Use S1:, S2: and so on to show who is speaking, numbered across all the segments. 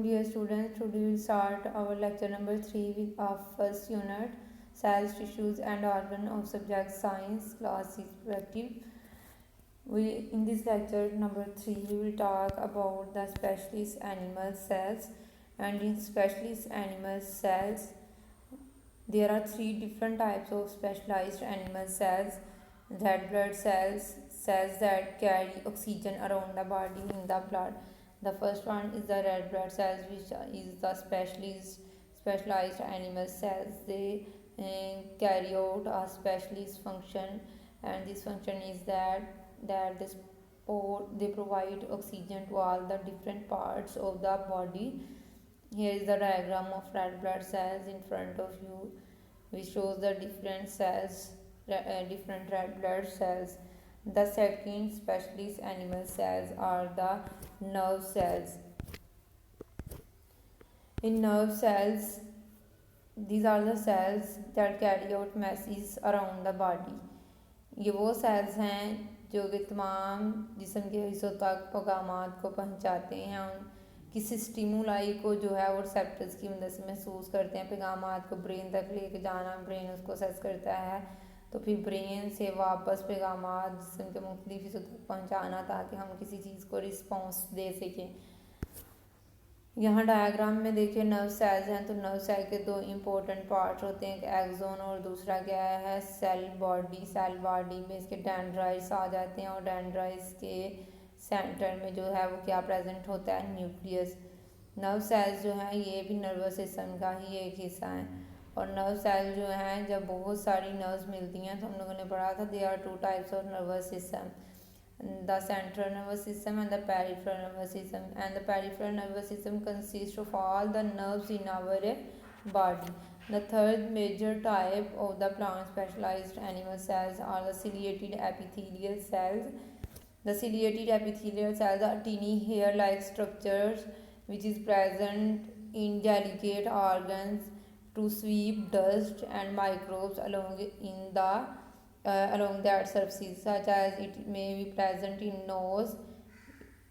S1: dear students. Today we will start our lecture number 3 with our first unit, cells, tissues and organ of subject science, class 6 practice. In this lecture number 3 we will talk about the specialist animal cells, and in specialist animal cells there are three different types of specialized animal cells: red blood cells, cells that carry oxygen around the body in the blood. The first one is the red blood cells, which is the specialized animal cells. They carry out a specialist function, and this function is that they provide oxygen to all the different parts of the body. Here is the diagram of red blood cells in front of you, which shows the different cells, different red blood cells. The second specialist animal cells are the nerve cells. In nerve cells, these are the cells that carry out messages around the body. ये वो cells हैं जो कि तमाम जिस्म के हिस्सों तक पैगामात को पहुंचाते हैं। किसी स्टिमुलाई को जो है वो रिसेप्टर्स की मदद से महसूस करते हैं। पैगामात को ब्रेन तक लेके जाना, ब्रेन उसको सेंस करता है, तो फिर ब्रेन से वापस पैगामात जिस्म के मुख्तलिफ हिस्सों तक पहुँचाना ताकि हम किसी चीज़ को रिस्पॉन्स दे सकें। यहाँ डायग्राम में देखिए नर्व सेल्स हैं, तो नर्व सेल के दो इम्पोर्टेंट पार्ट होते हैं, एक एक्सोन और दूसरा क्या है सेल बॉडी। सेल बॉडी में इसके डेंड्राइट्स आ जाते हैं, और डेंड्राइट्स के सेंटर में जो है वो क्या प्रेजेंट होता है, न्यूक्लियस। नर्व सेल्स जो हैं ये भी नर्वस सिस्टम का ही एक हिस्सा है। और नर्व सेल जो हैं जब बहुत सारी नर्व्स मिलती हैं, तो हम लोगों ने पढ़ा था there are two types of nervous system, the central nervous system and the peripheral nervous system. And the peripheral nervous system consists of all the nerves in our body. The third major type of the plant specialized animal cells are the ciliated epithelial cells. The ciliated epithelial cells are teeny hair-like structures which is present in delicate organs to sweep dust and microbes along that surfaces, such as it may be present in nose.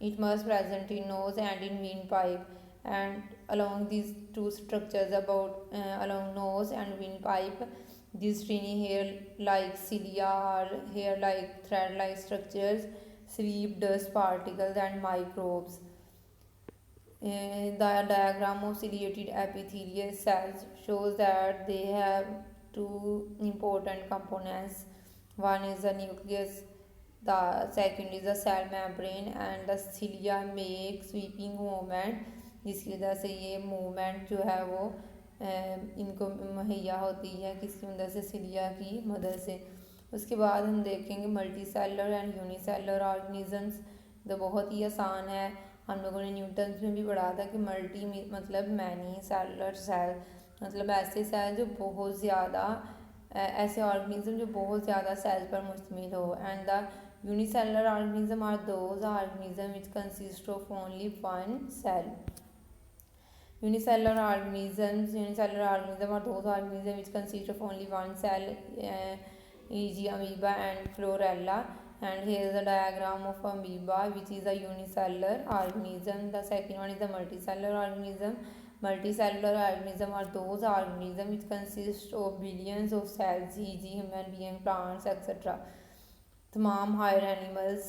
S1: It must present in nose and in windpipe. And along these two structures, along nose and windpipe, these tiny hair-like cilia or hair-like thread-like structures sweep dust particles and microbes. The diagram of ciliated epithelial cells shows that they have two important components. One is the nucleus, the second is the cell membrane, and the cilia make sweeping movement, जिसकी वजह से ये movement जो है वो इनको मुहैया होती है किसकी मदद से, सिलिया की मदद से। उसके बाद हम देखेंगे multi cellular and unicellular organisms. तो बहुत ही आसान है, हम लोगों ने न्यूटन्स में भी पढ़ा था कि मल्टी मतलब मैनी, सेलर सेल मतलब ऐसे सेल जो बहुत ज़्यादा, ऐसे ऑर्गेनिज्म जो बहुत ज़्यादा सेल्स पर मुश्तमिल हो। And the unicellular organism are those organism which consist of only one cell. Unicellular organisms are those organisms which consist of only one cell, e.g. amoeba and chlorella. And here is a diagram of amoeba, which is a unicellular organism. The second one is the multicellular organism. Multicellular organism are those organisms which consist of billions of cells, e.g. human being, plants, etc. तमाम higher animals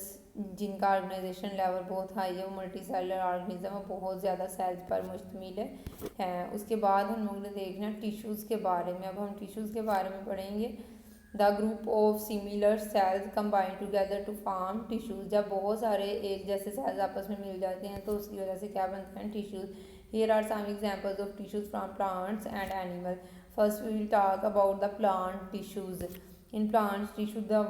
S1: जिनका organisation level बहुत high है वो multi cellular organism बहुत ज़्यादा sales पर मुश्तमिल है। उसके बाद हम लोग ने देखना टिश्यूज़ के बारे में। अब हम टिश्यूज़ के बारे में पढ़ेंगे। The group of similar cells combine together to form tissues. जब बहुत सारे एक जैसे सेल्स आपस में मिल जाते हैं तो उसकी वजह से क्या बनते हैं, tissues. Here are some examples of tissues from plants and animal. First we will talk about the plant tissues. In plants tissue, the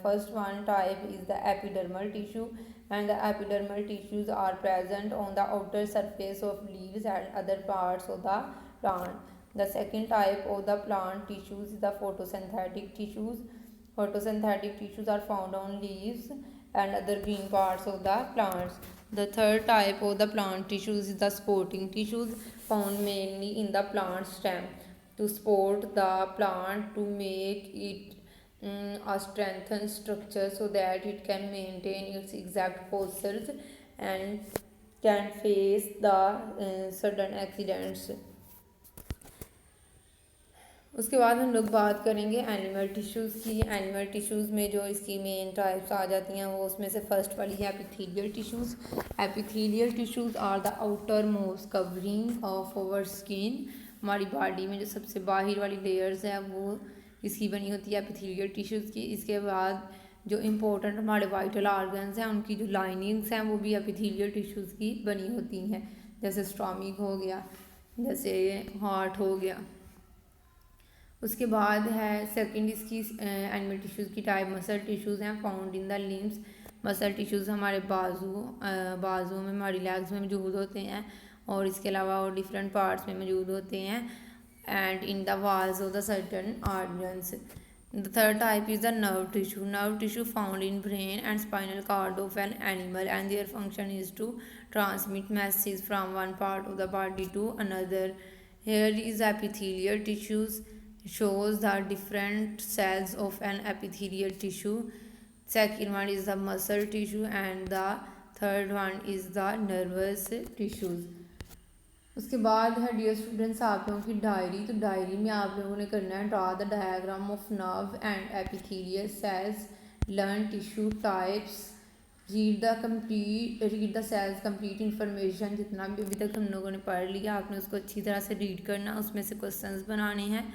S1: first one type is the epidermal tissue, and the epidermal tissues are present on the outer surface of leaves and other parts of the plant. The second type of the plant tissues is the photosynthetic tissues. Photosynthetic tissues are found on leaves and other green parts of the plants. The third type of the plant tissues is the supporting tissues, found mainly in the plant stem to support the plant to make it a strengthened structure so that it can maintain its exact postures and can face the sudden accidents. उसके बाद हम लोग बात करेंगे animal tissues की। Animal tissues में जो इसकी मेन टाइप्स आ जाती हैं वो उसमें से फर्स्ट वाली है epithelial tissues. Epithelial tissues are the outer most covering of our skin. हमारी बॉडी में जो सबसे बाहर वाली लेयर्स है वो इसकी बनी होती है एपिथेलियल टिश्यूज़ की। इसके बाद जो इम्पोर्टेंट हमारे वाइटल आर्गन्स हैं उनकी जो लाइनिंग्स हैं वो भी एपिथेलियल टिश्यूज़ की बनी होती हैं, जैसे स्टोमिक हो गया, जैसे हार्ट हो गया। उसके बाद है सेकंड इसकी एनिमल टिश्यूज़ की टाइप मसल टिश्यूज़ हैं found in the limbs. Muscle tissues हमारे बाजुओं में, हमारी लेग्स में मौजूद होते हैं और इसके अलावा और डिफरेंट पार्ट्स में मौजूद होते हैं and in the walls of the certain organs. The third type is the nerve tissue. Nerve tissue found in brain and spinal cord of an animal and their function is to transmit message from one part of the body to another. Here is epithelial tissues shows the different cells of an epithelial tissue. Second one is the muscle tissue and the third one is the nervous tissues. उसके बाद है dear students आप लोगों की diary. तो diary में आप लोगों ने करना है draw the diagram of nerve and epithelial cells, learn tissue types, read the cells complete information. जितना भी अभी तक हम लोगों ने पढ़ लिया आपने उसको अच्छी तरह से रीड करना, उसमें से क्वेश्चंस बनाने हैं